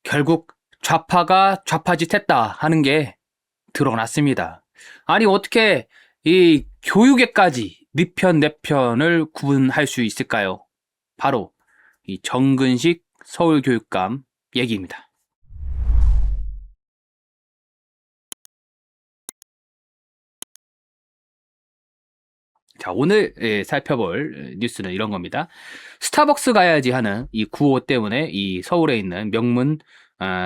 결국 좌파가 좌파짓했다 하는 게 드러났습니다. 아니 어떻게 이 교육에까지 네 편, 내 편을 구분할 수 있을까요? 바로 이 정근식 서울교육감 얘기입니다. 자, 오늘 살펴볼 뉴스는 이런 겁니다. 스타벅스 가야지 하는 이 구호 때문에 이 서울에 있는 명문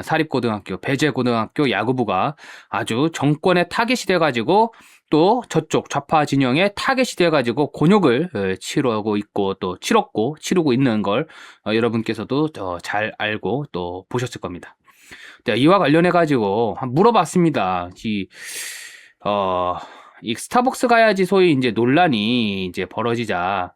사립고등학교, 배재고등학교 야구부가 아주 정권의 타겟이 돼가지고 또 저쪽 좌파 진영의 타겟이 돼가지고 곤욕을 치르고 있고 또 치르고 있는 걸 여러분께서도 잘 알고 또 보셨을 겁니다. 이와 관련해가지고 물어봤습니다. 이 스타벅스 가야지 소위 이제 논란이 이제 벌어지자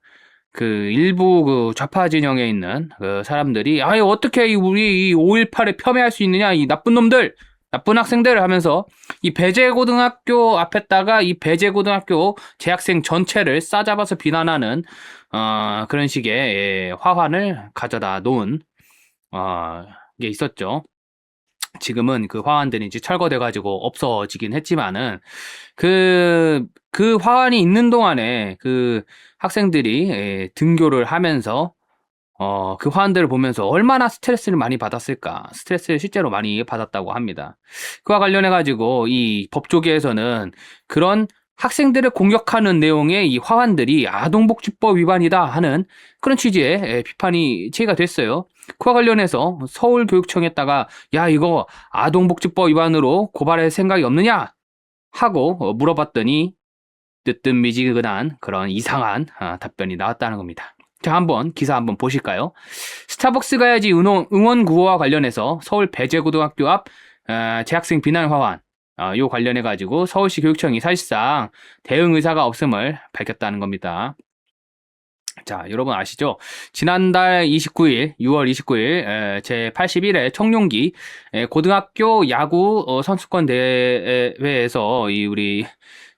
그 일부 그 좌파 진영에 있는 그 사람들이 아유 어떻게 우리 이 5.18에 폄훼할 수 있느냐 이 나쁜 놈들 나쁜 학생들 하면서 이 배재고등학교 앞에다가 이 배재고등학교 재학생 전체를 싸잡아서 비난하는 그런 식의 화환을 가져다 놓은 게 있었죠. 지금은 그 화환들이 이제 철거돼가지고 없어지긴 했지만은, 그 화환이 있는 동안에 그 학생들이 등교를 하면서, 그 화환들을 보면서 얼마나 스트레스를 많이 받았을까. 스트레스를 실제로 많이 받았다고 합니다. 그와 관련해가지고 이 법조계에서는 그런 학생들을 공격하는 내용의 이 화환들이 아동복지법 위반이다 하는 그런 취지의 비판이 제기가 됐어요. 그와 관련해서 서울교육청에다가 야 이거 아동복지법 위반으로 고발할 생각이 없느냐 하고 물어봤더니 뜨뜻미지근한 그런 이상한 답변이 나왔다는 겁니다. 자, 한번 기사 한번 보실까요? 스타벅스 가야지 응원 구호와 관련해서 서울 배재고등학교 앞 재학생 비난 화환 요 관련해 가지고 서울시 교육청이 사실상 대응 의사가 없음을 밝혔다는 겁니다. 자, 여러분 아시죠? 지난달 29일, 6월 29일 제81회 청룡기 고등학교 야구 선수권 대회에서 이 우리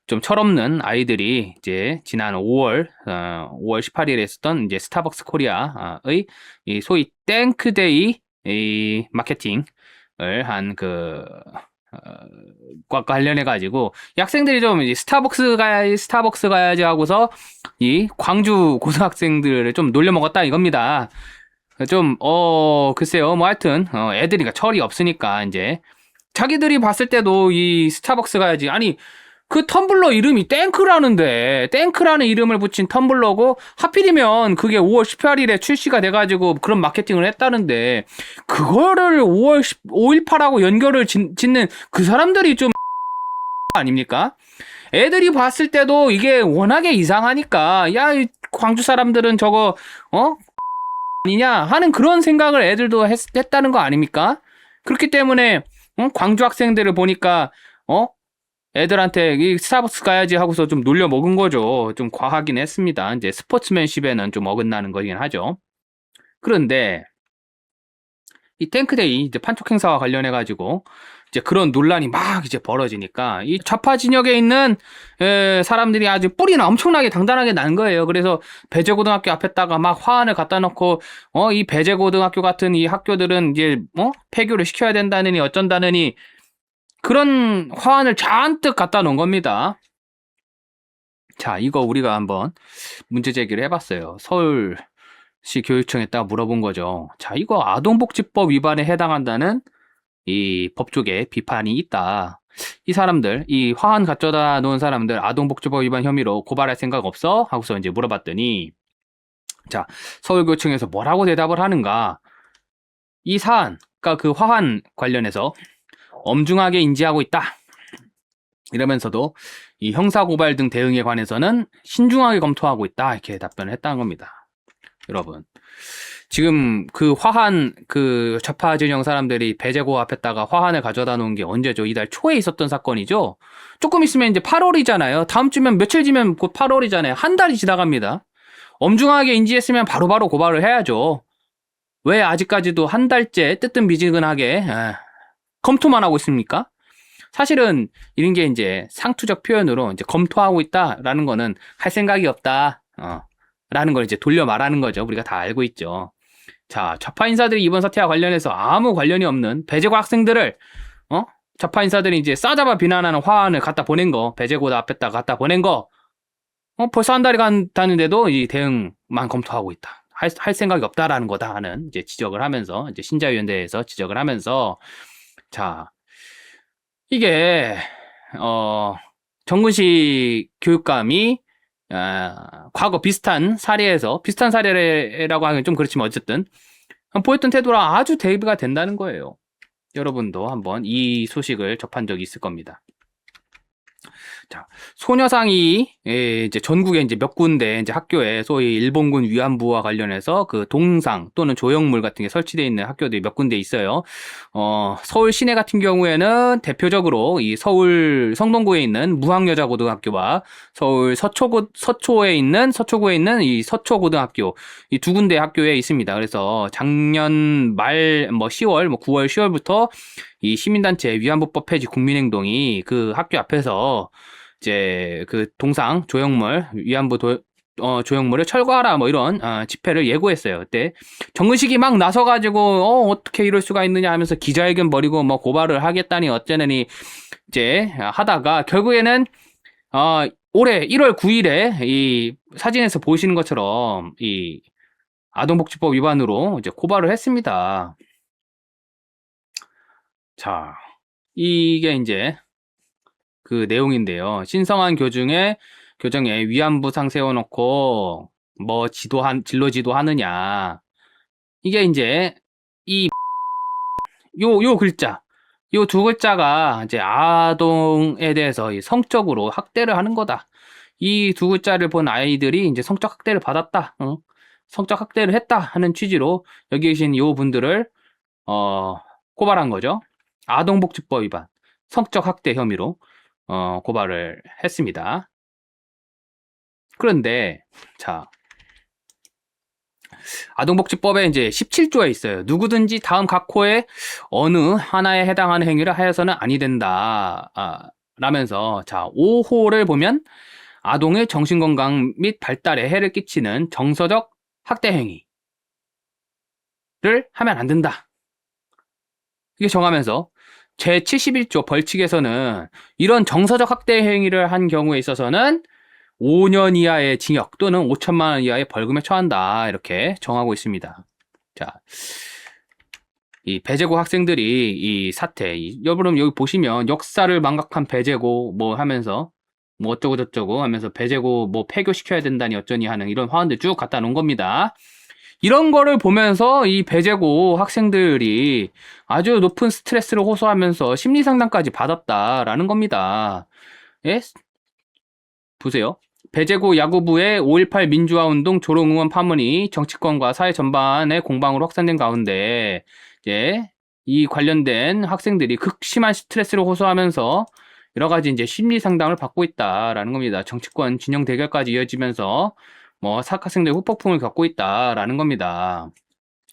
좀 철없는 아이들이 이제 지난 5월 18일에 있었던 이제 스타벅스 코리아의 이 소위 땡크데이 이 마케팅을 한 과 관련해 가지고 학생들이 좀 이제 스타벅스 가야지 하고서 이 광주 고등학생들을 좀 놀려 먹었다 이겁니다. 좀 글쎄요 뭐 하여튼 애들이가 철이 없으니까 이제 자기들이 봤을 때도 이 스타벅스 가야지 아니 그 텀블러 이름이 땡크라는데 땡크라는 이름을 붙인 텀블러고 하필이면 그게 5월 18일에 출시가 돼가지고 그런 마케팅을 했다는데 그거를 5.18하고 연결을 짓는 그 사람들이 좀 아닙니까? 애들이 봤을 때도 이게 워낙에 이상하니까 야 광주 사람들은 저거 아니냐 하는 그런 생각을 애들도 했다는 거 아닙니까? 그렇기 때문에 광주 학생들을 보니까 애들한테 이 스타벅스 가야지 하고서 좀 놀려 먹은 거죠. 좀 과하긴 했습니다. 이제 스포츠맨십에는 좀 어긋나는 거긴 하죠. 그런데 이 탱크데이 이제 판촉 행사와 관련해 가지고 이제 그런 논란이 막 이제 벌어지니까 이 좌파 진영에 있는 사람들이 아주 뿌리는 엄청나게 단단하게 난 거예요. 그래서 배재고등학교 앞에다가 막 화환을 갖다 놓고 이 배재고등학교 같은 이 학교들은 이제 폐교를 시켜야 된다느니 어쩐다느니 그런 화환을 잔뜩 갖다 놓은 겁니다. 자, 이거 우리가 한번 문제 제기를 해봤어요. 서울시 교육청에다가 물어본 거죠. 자, 이거 아동복지법 위반에 해당한다는 이 법조계 비판이 있다. 이 사람들, 이 화환 갖다 놓은 사람들 아동복지법 위반 혐의로 고발할 생각 없어? 하고서 이제 물어봤더니 자, 서울교육청에서 뭐라고 대답을 하는가? 이 사안, 그러니까 그 화환 관련해서 엄중하게 인지하고 있다. 이러면서도 이 형사고발 등 대응에 관해서는 신중하게 검토하고 있다. 이렇게 답변을 했다는 겁니다. 여러분. 지금 그 화환, 그 좌파 진영 사람들이 배재고 앞에다가 화환을 가져다 놓은 게 언제죠? 이달 초에 있었던 사건이죠? 조금 있으면 이제 8월이잖아요. 다음 주면 며칠 지면 곧 8월이잖아요. 한 달이 지나갑니다. 엄중하게 인지했으면 바로바로 고발을 해야죠. 왜 아직까지도 한 달째 뜨뜻미지근하게 검토만 하고 있습니까? 사실은 이런 게 이제 상투적 표현으로 이제 검토하고 있다라는 거는 할 생각이 없다. 라는 걸 이제 돌려 말하는 거죠. 우리가 다 알고 있죠. 자, 좌파 인사들이 이번 사태와 관련해서 아무 관련이 없는 배제고 학생들을 좌파 인사들이 이제 싸잡아 비난하는 화환을 갖다 보낸 거, 배제고다 앞에다 갖다 보낸 거, 벌써 한 달이 간다는데도 이 대응만 검토하고 있다. 할 생각이 없다라는 거다 하는 이제 지적을 하면서, 이제 신자위원회에서 지적을 하면서, 자, 이게, 정근식 교육감이, 과거 비슷한 사례라고 하긴 좀 그렇지만 어쨌든, 보였던 태도랑 아주 대비가 된다는 거예요. 여러분도 한번 이 소식을 접한 적이 있을 겁니다. 자, 소녀상이 이제 전국에 이제 몇 군데 이제 학교에 소위 일본군 위안부와 관련해서 그 동상 또는 조형물 같은 게 설치되어 있는 학교들이 몇 군데 있어요. 서울 시내 같은 경우에는 대표적으로 이 서울 성동구에 있는 무학여자고등학교와 서울 서초구에 있는 이 서초고등학교 이 두 군데 학교에 있습니다. 그래서 작년 말 10월 9월 10월부터 이 시민단체 위안부법 폐지 국민행동이 그 학교 앞에서 이제 그 동상 조형물 위안부 조형물을 철거하라 뭐 이런 집회를 예고했어요. 그때 정근식이 막 나서가지고 어떻게 이럴 수가 있느냐 하면서 기자회견 벌이고 뭐 고발을 하겠다니 어쩌느니 이제 하다가 결국에는 올해 1월 9일에 이 사진에서 보시는 것처럼 이 아동복지법 위반으로 이제 고발을 했습니다. 자, 이게 이제 그 내용인데요. 신성한 교정에 위안부상 세워놓고 뭐 진로 지도하느냐. 이게 이제 요 글자, 요 두 글자가 이제 아동에 대해서 성적으로 학대를 하는 거다. 이 두 글자를 본 아이들이 이제 성적 학대를 받았다. 성적 학대를 했다 하는 취지로 여기 계신 요 분들을 고발한 거죠. 아동복지법 위반, 성적 학대 혐의로 고발을 했습니다. 그런데 자, 아동복지법에 이제 17조에 있어요. 누구든지 다음 각 호의 어느 하나에 해당하는 행위를 하여서는 아니 된다. 라면서 자, 5호를 보면 아동의 정신건강 및 발달에 해를 끼치는 정서적 학대 행위를 하면 안 된다. 이게 정하면서 제71조 벌칙에서는 이런 정서적 학대 행위를 한 경우에 있어서는 5년 이하의 징역 또는 5천만 원 이하의 벌금에 처한다. 이렇게 정하고 있습니다. 자, 이 배제고 학생들이 이 사태, 여러분 여기 보시면 역사를 망각한 배제고 뭐 하면서 뭐 어쩌고 저쩌고 하면서 배제고 뭐 폐교시켜야 된다니 어쩌니 하는 이런 화환들 쭉 갖다 놓은 겁니다. 이런 거를 보면서 이 배제고 학생들이 아주 높은 스트레스를 호소하면서 심리 상담까지 받았다라는 겁니다. 예? 보세요. 배제고 야구부의 5.18 민주화운동 조롱응원 파문이 정치권과 사회 전반의 공방으로 확산된 가운데 이제 이 관련된 학생들이 극심한 스트레스를 호소하면서 여러 가지 이제 심리 상담을 받고 있다라는 겁니다. 정치권 진영 대결까지 이어지면서 뭐 학생들 후폭풍을 겪고 있다라는 겁니다.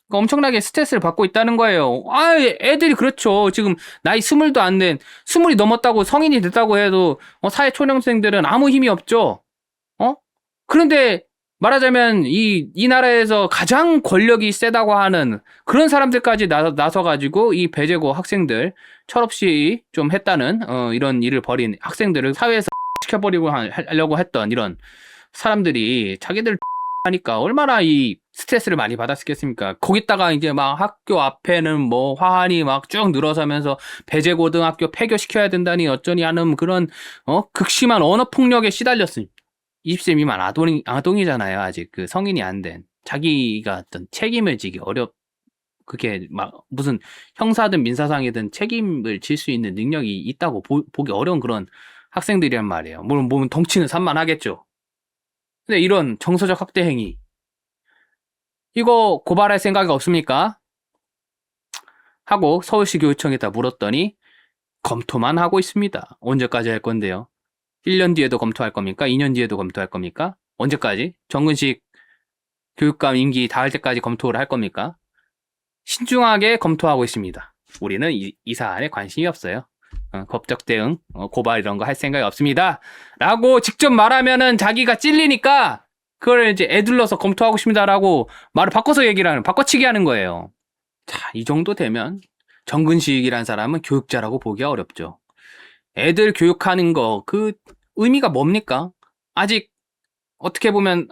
그러니까 엄청나게 스트레스를 받고 있다는 거예요. 애들이 그렇죠. 지금 나이 20도 안 된, 20이 넘었다고 성인이 됐다고 해도 사회 초년생들은 아무 힘이 없죠. 그런데 말하자면 이 나라에서 가장 권력이 세다고 하는 그런 사람들까지 나서가지고 이 배제고 학생들 철없이 좀 했다는 이런 일을 벌인 학생들을 사회에서 시켜버리고 하려고 했던 이런 사람들이 자기들 하니까 얼마나 이 스트레스를 많이 받았겠습니까? 거기다가 이제 막 학교 앞에는 뭐 화환이 막 쭉 늘어서면서 배제고등학교 폐교시켜야 된다니 어쩌니 하는 그런 극심한 언어 폭력에 시달렸습니다. 20세 미만 아동이잖아요. 아직 그 성인이 안 된. 자기가 어떤 책임을 지기 그게 막 무슨 형사든 민사상이든 책임을 질 수 있는 능력이 있다고 보기 어려운 그런 학생들이란 말이에요. 물론 덩치는 산만하겠죠. 근데 이런 정서적 학대 행위 이거 고발할 생각이 없습니까? 하고 서울시 교육청에다 물었더니 검토만 하고 있습니다. 언제까지 할 건데요? 1년 뒤에도 검토할 겁니까? 2년 뒤에도 검토할 겁니까? 언제까지? 정근식 교육감 임기 닿을 때까지 검토를 할 겁니까? 신중하게 검토하고 있습니다. 우리는 이 사안에 관심이 없어요. 법적 대응, 고발 이런 거 할 생각이 없습니다. 라고 직접 말하면은 자기가 찔리니까 그걸 이제 애들러서 검토하고 싶다라고 말을 바꿔치기 하는 거예요. 자, 이 정도 되면 정근식이라는 사람은 교육자라고 보기가 어렵죠. 애들 교육하는 거, 그 의미가 뭡니까? 아직 어떻게 보면,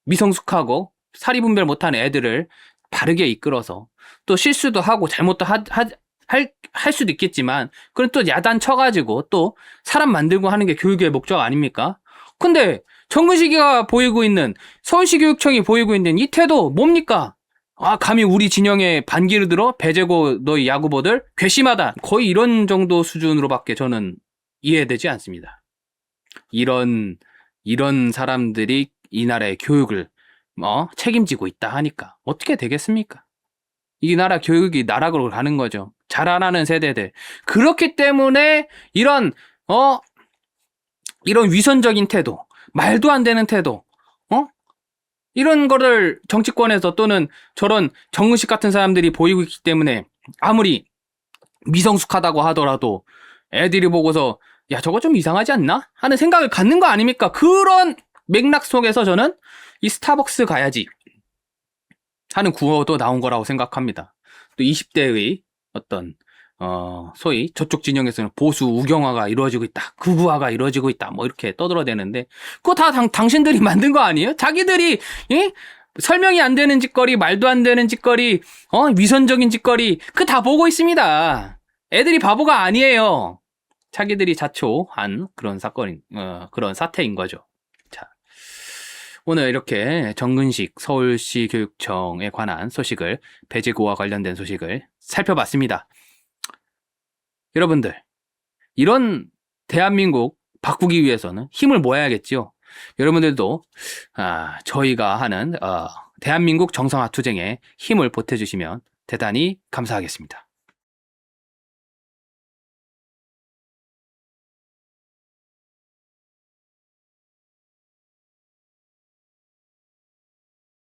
미성숙하고 사리분별 못하는 애들을 바르게 이끌어서 또 실수도 하고 잘못도 할 수도 있겠지만, 그건 또 야단 쳐가지고 또 사람 만들고 하는 게 교육의 목적 아닙니까? 근데 정근식이가 보이고 있는, 서울시 교육청이 보이고 있는 이 태도 뭡니까? 아, 감히 우리 진영에 반기를 들어? 배제고 너희 야구보들? 괘씸하다. 거의 이런 정도 수준으로밖에 저는 이해되지 않습니다. 이런 사람들이 이 나라의 교육을 책임지고 있다 하니까 어떻게 되겠습니까? 이 나라 교육이 나락으로 가는 거죠. 자라나는 세대들. 그렇기 때문에 이런 위선적인 태도, 말도 안 되는 태도, 이런 거를 정치권에서 또는 저런 정의식 같은 사람들이 보이고 있기 때문에 아무리 미성숙하다고 하더라도 애들이 보고서 야, 저거 좀 이상하지 않나? 하는 생각을 갖는 거 아닙니까? 그런 맥락 속에서 저는 이 스타벅스 가야지 하는 구호도 나온 거라고 생각합니다. 또 20대의 어떤 소위 저쪽 진영에서는 보수 우경화가 이루어지고 있다, 극우화가 이루어지고 있다, 뭐 이렇게 떠들어대는데 그거 다 당신들이 만든 거 아니에요? 자기들이 설명이 안 되는 짓거리, 말도 안 되는 짓거리, 위선적인 짓거리 그 다 보고 있습니다. 애들이 바보가 아니에요. 자기들이 자초한 그런 그런 사태인 거죠. 자, 오늘 이렇게 정근식 서울시 교육청에 관한 소식을, 배제고와 관련된 소식을 살펴봤습니다. 여러분들, 이런 대한민국 바꾸기 위해서는 힘을 모아야겠죠. 여러분들도 저희가 하는 대한민국 정상화 투쟁에 힘을 보태주시면 대단히 감사하겠습니다.